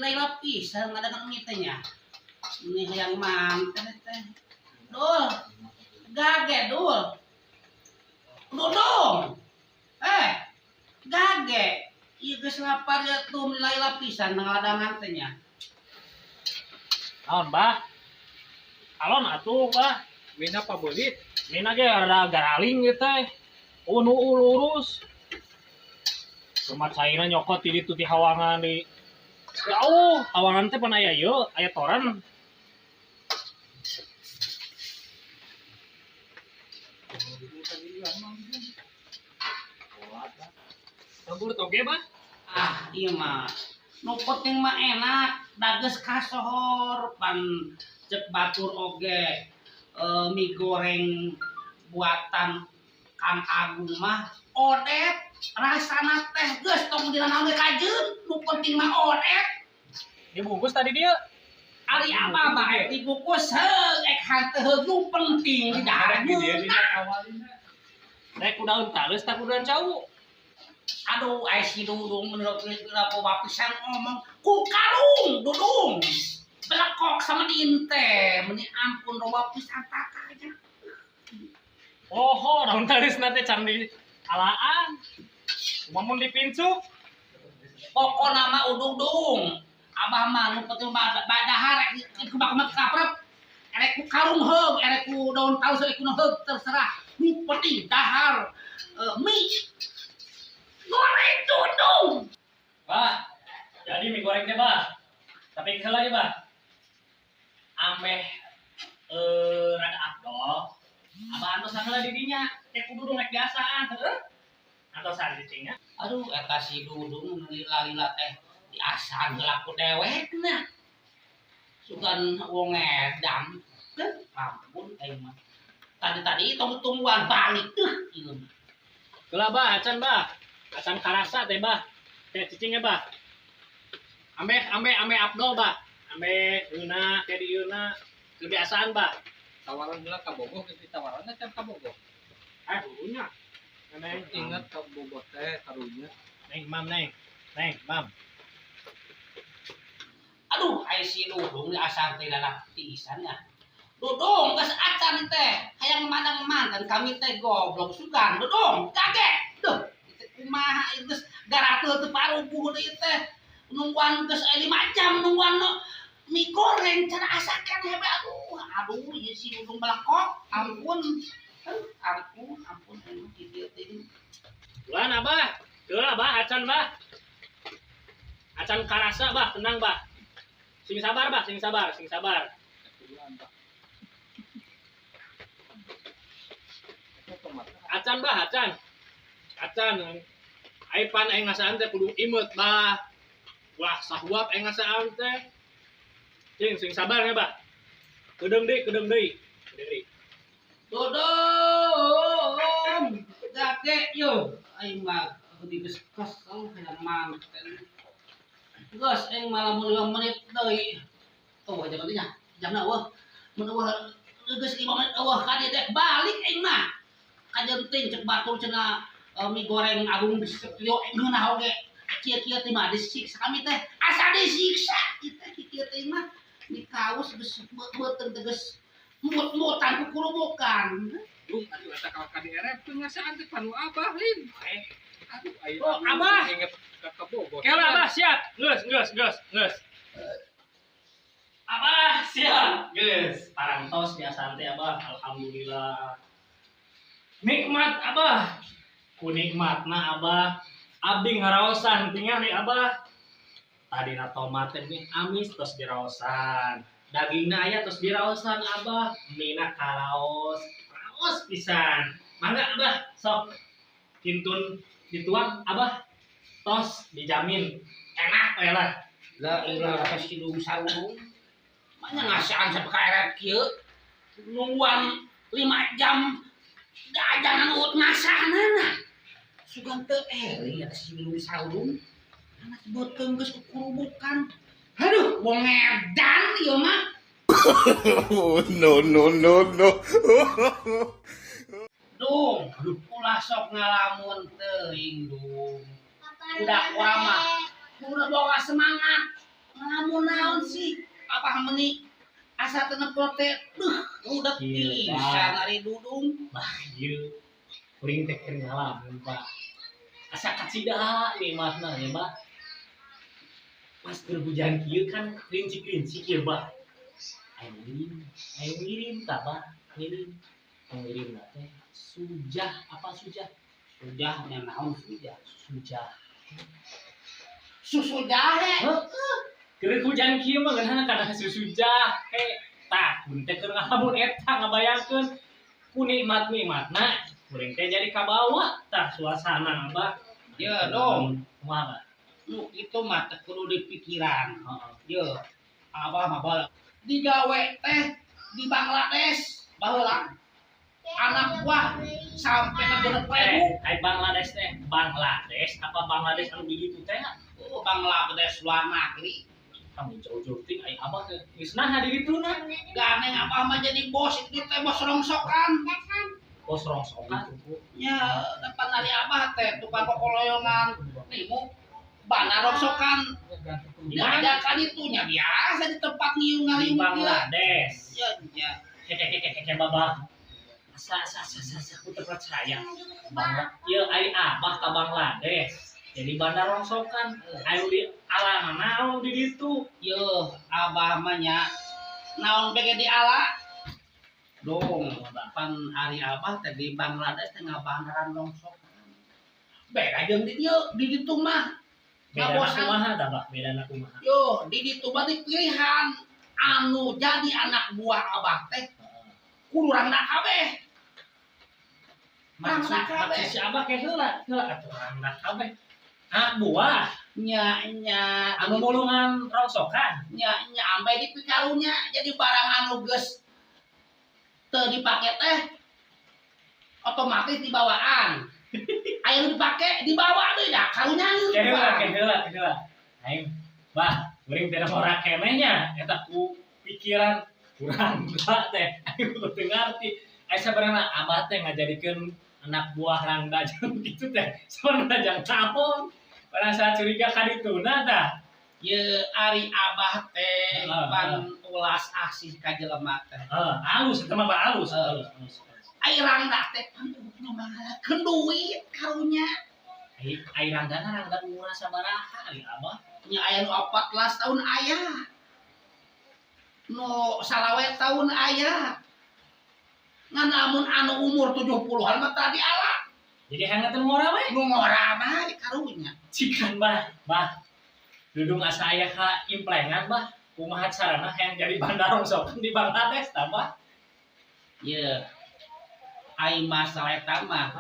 Laila pisan ngadakan mitenya. Ini yang mantan teh. Dul. Gage dul. Dudung. Gage. Ieu geus lapar ya tuh Laila pisan ngadakan teh nya. Naon, Bah? Alon atuh, Bah. Mina pabelit. Mina ge rada garaling ieu teh. Nu lurus. Rumah cairna nyokot di ditu ti hawangan di jauh, hawangan teh pan aya ieu, aya toran. Kabur toge, Bah? Iya mah. Nu penting mah enak, dageus kasohor pan cek batur oge. Mie goreng buatan Kang Agung mah odet. Rasana teh geus tong dina naon kajeun, nu penting mah odet. Dibungkus tadi dia. Ari apa bae dibungkus heug ek hanteu nu penting di dahareun. Rek ku daun talus tak ku daun cau. Aduh, ai si Dudung menurut bapak pisan ngomong ku karung Dudung. Belakok sama dinte, meni ampun loba pisan takanya. Oh, daun talus nate can di alaan. Mamun dipincu. Pokona mah udung-dung. Abah mah nu penting badahar rek kubak-kubak kaprep. Erek ku karung heug, erek ku daun talus erek ku heug terserah. Nu penting dahar mie goreng Dudung. Bah, jadi mie goreng teh, Bah. Tapi heula ya, Bah. Ameh rada afdol. Abah antos heula di dinya. Teh kudu dong rek biasaan, heuh. Antosan cicingnya. Aduh, eta si Dudung lila-lila teh diasan heula ku dewekna. Sugan wong edan. Ampun aing mah. Tadi tumbuhan balik ieu. Heula, Bah, acan, Bah. Acan karasa teh, Bah. Teh cicingnya, Bah. Ambe afdol, Bah. Ambe euna teh di euna kebiasaan, Bah. Tawaran heula ka Bogor geus ditawaranna can ka Bogor. Dulunya. Neng, Ingat ka Bogor teh karunya. Neng, Mam. Aduh, ai si Dudung asal teh lalak pisan ya. Dudung geus acan teh, hayang mandang-mandang kami teh goblok sugan. Dudung, kaget. Duh, kumaha ieu geus garateu teu parupuh deui teh. Nungguan geus 5 jam nungguan mie goreng cara asakan hebe aduh ieu si Dudung belakok. Ampun emang kieu teh. Bulan, Abah. Heula, Bah, acan, Bah. Acan karasa, Bah, tenang, Bah. Sing sabar, Bah, sing sabar. Acan, Bah, acan. Aipan aing ngasaan teh kudu imut, Bah. Wah, sahuap aing ngasaan teh. Sing sabar ya, Bah. Kedeung deui. Dudung, kakek yo, aing mah di geus kesel hayang manten. Geus aing malah 5 menit deui. Oh, jangan nya. Jamna eueuh. Mun eueuh geus 5 menit eueuh ka dieu dek balik aing mah. Kajenting cek batur cenah mie goreng Agung yo ngeunah oge. Kieu teh mah disiksa kami teh. Asa disiksa kieu teh mah. Di kaos geus beuteung teh geus mut-mutan ku kurubukan. Duh, atuh eta ka DRF teu ngasaan teh panu Abah lin. Aduh, aya. Oh, Abah. Inget ka Bogor. Keula, Abah, siap. Geus. Abah, siap. Geus. Parantos biasa teh, Abah. Alhamdulillah. Nikmat, Abah. Ku nikmatna, Abah. Abdi ngaraosan tinggal nih, Abah. Tadina tomat teh amis terus diraosan. Dagingna aya terus diraosan, Abah. Mina karaos. Raos pisan. Mangga, Abah, sok. Kintun dituang, Abah. Tos dijamin enak we lah. La ilaha illallah saung. Mana ngasaan sampai ka erep kieu. Nungguan 5 jam dajangan ut ngasanana. Sugan teu eri atuh si Dudung saung. Anak beuteung geus kukurubukan. Aduh, wong edan ieu mah. No. Dung, ulah sok ngalamun teuing, Dung. Udah urang mah. Udah boga semangat. lamun naon sih apa meni asa teu prote udah Iya, pisan ari dudung. bah ieu kuring teh keur ngalamun Pak asa kacida nikmatna ya Pak pas keur hujan kieu kan rinci-rinci kieu Pak aya ngirim tah Pak ngirim ngirim teh sujah apa sujah Sudah nya naon sudah. sujah Susu jahe. keur hujan kieu mah ngeunana kana sujah tah kuring teh keur ngalamun eta ngabayangkeun ku nikmat-nikmatna kuring teh jadi kabawa tah suasana Abah. Ya dong. Kumaha? Nu itu mah teh kudu dipikiran. Heeh. Ye, abah mah bal digawe teh di Bangladesh baheula. Anak buah sampai ke 6.000. Ai Bangladesh teh Bangladesh apa Bangladesh anu di ditu teh? Oh, Bangladesh luar negeri. Kami jauh-jauh ting ai Abah teh geus naha di ditu na? Ganeng abah mah jadi bos itu teh bos rongsokan. Bos rongsokan. Ya, depan dari abah teh tukang kokoloyongan. Nih mu bana rongsokan. Diajakan itunya biasa di tempat ngiung Di ngaliung. Bangladesh. Ya, ya. Hehehe Babah. Asa aku terpercaya. Ieu ai Abah ka Bangladesh. Jadi bandar rongsokan. Ayo di alangan naon di ditu. Yo, abah mah nya naon bege di ala. Dong, pan ari abah teh di Bangladesh teh ngabandaran rongsokan. Beda jeung di dieu, di ditu mah. Beda kumaha tah Bah? Beda kumaha? Yo, di ditu mah dipilihan anu jadi anak buah abah teh kudu rangda kabeh. Maksud si Abah ke heula atuh rangda kabeh. Buah Nya anu mulungan rongsokan. nya ampe dipikarunya jadi barang anu geus teu dipake teh otomatis dibawaan. Aya nu dipake dibawa deui da karunya. Ke heula. Aing Bah, kuring teh ora keneh nya eta ku pikiran kurang da teh. Aing kudu ngarti. Aya sabarana Abah teh ngajadikeun anak buah rangda jeung kitu teh. Sabarana jang naon. Pada saat curiga ka dituna tah. Ye ari abah teh pan ulas asih ka jelema teh. Halus eta mah Bah halus. Ai rangda teh pan ngomongkeun duit karunya. Ai rangdana rangda umurna sabaraha ari Abah? Nya aya nu 14 tahun aya. Nu salawe tahun aya. Ngan amun anu umur 70-an mah tadi ala. Jadi hangat teu ngora we? Nu ngora bae karunya. Cikan Bah. Dudung asa aya ka implengan Bah. Kumaha carana hayang jadi bandar rongsokan di Bangladesh tah Bah? Ye. Ai masalah eta mah.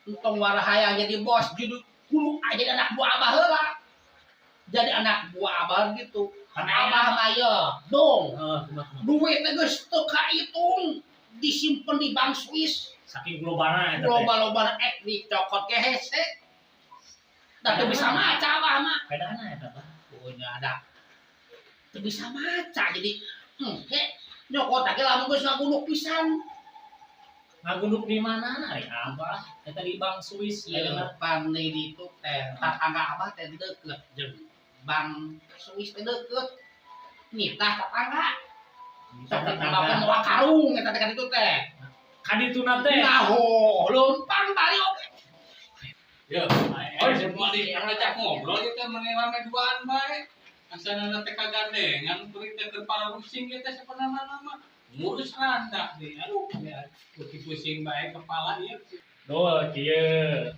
Entong wara hayang jadi bos jadi kudu aja anak buah abah heula. Jadi anak buah abah gitu. Abah mah ye dong. Duit teh geus teu kahitung. Disimpen di bank Swiss. Saking globalna eta teh. Loba-loba dicokot ke hese. Da teu bisa maca abah mah. Bedana eta Bah? Punya ada. Teu bisa maca jadi nyokot teh lamun geus ngagunduk pisan. Ngagunduk di mana ari Abah? Eta di Bank Swiss Ye ya bener. pan di ditu teh tetangga abah teh deukeut jeung bank Swiss teh deukeut. Nitah tetangga. Tetangga mah karung eta teh ka ditu teh. Kadituna teh. Naho, leumpang bari oge. Ya, semua diajak ngobrol kita menirame duaan bae. Asalna teh kagandengan kuring teh keur parusing kita sebenarnya mah ngurus randa deh. Aduh, ya pusing bae kepala ieu. Dol kieu.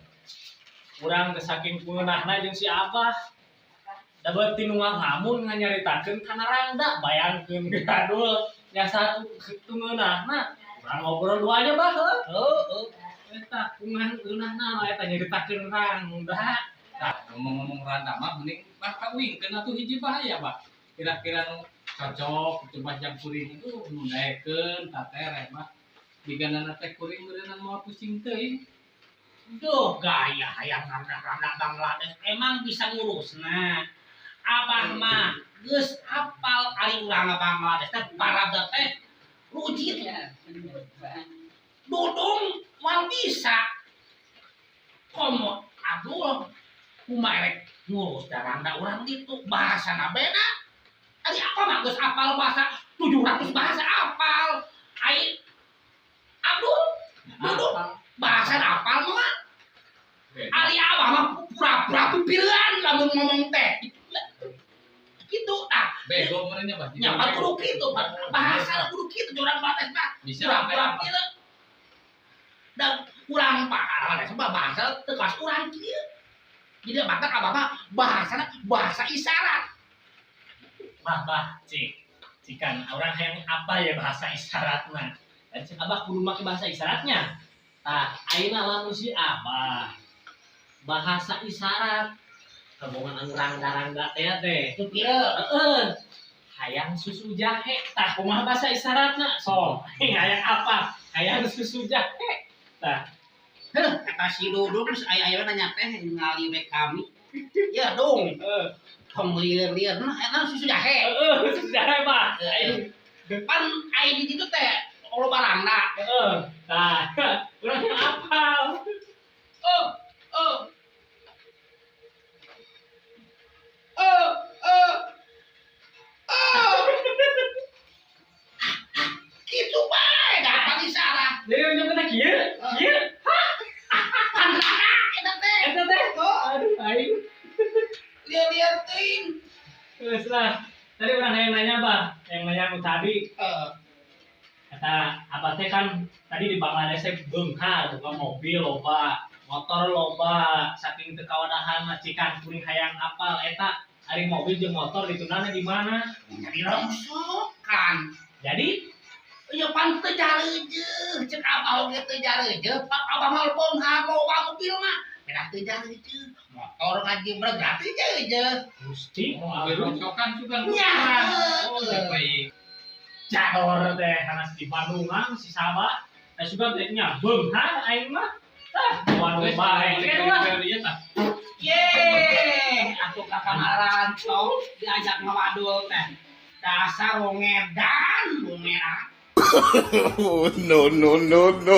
Urang teh saking peungeunahna jeung si Abah. Da beuti nu ngahamun nganyaritakeun kana rangda, bayangkeun gadul nya satu peungeunahna. Urang ngobrol duanya Bah. Heuh. Eta peungeunahna mah eta nyaritakeun rangda. Tah, ngomong-ngomong randa mah mending mah kawingkeun atuh hiji bahaya, Pak. Kira-kira nu cocok coba jam kuring itu nu daekeun tatere mah. Diganana teh kuring meureunna moal pusing teuing. Duh, gaya hayang randa-randa Bangladesh emang bisa ngurusna. Abah mah geus hafal ari urang Bangladesh teh parada teh rujit ya. Dudung moal bisa. Komo Abdul kumaha ngurus randa urang ditu bahasana beda. Ari apa mah geus apal bahasa 700 bahasa apal. Ai Abdul, duduk bahasa apal mah. Ari abah mah pura-pura pipiran lamun ngomong teh. Gitu tah. Bego merenya bah. Nyapa kudu kitu, bahasa kudu kitu urang bates mah. Bisa Pura-pura pipiran. Dan kurang pahal sebab bahasa tegas kurang kieu. Jadi maka abah mah bahasana bahasa isyarat. Bah, cikan orang yang apa ya bahasa isyaratna. Dan cik abah kudu make bahasa isyaratnya. Tah, ayeuna lamun si abah bahasa isyarat hubungan anu rangga-rangga teh. Itu pieu. Heeh. Hayang susu jahe. Tah, kumaha bahasa isyaratna? Sok, hayang apa? Hayang susu jahe. Tah, Heuh, eta si Dudung geus aya-aya nanya teh ngali we kami. Ya dong, tong lieur-lieur nah eta susu jahe. susu jahe mah. Pan aya di ditu teh loba barangna. Tah, urang yang apal. Oh, oh. Oh, oh. Oh. Kitu bae da isyarat. Jadi unjuk kena kieu. Pan rada eta teh. Eta teh. Aduh, aing. Lieur-lieur teuing. Geus lah. Tadi orang yang nanya, Bah. Yang nanya nu tadi. Kata abah teh kan tadi di Bangladesh teh beunghar buka mobil loba, motor loba, saking teu kawadahan cikan kuring hayang apal eta ari mobil jeung motor ditundana di mana? Jadi rongsokan. Jadi Ya pan teu jareujeuh, ceuk abah oge teu jareujeuh, pak abah mah beunghar loba mobil mah. Bedah teu jareujeuh, motor ngaji bergerak teu jareujeuh. Gusti Mobil rongsokan juga Ya. Oh, baik. jador teh karena di Bandungan si Sabah teh suka tehnya beunghar aing mah. Tah, waduh bae. Iya tah. Yeay, aku kakak Marantau diajak ngewadul teh. Dasar wong edan, wong merah. No, no, no, no.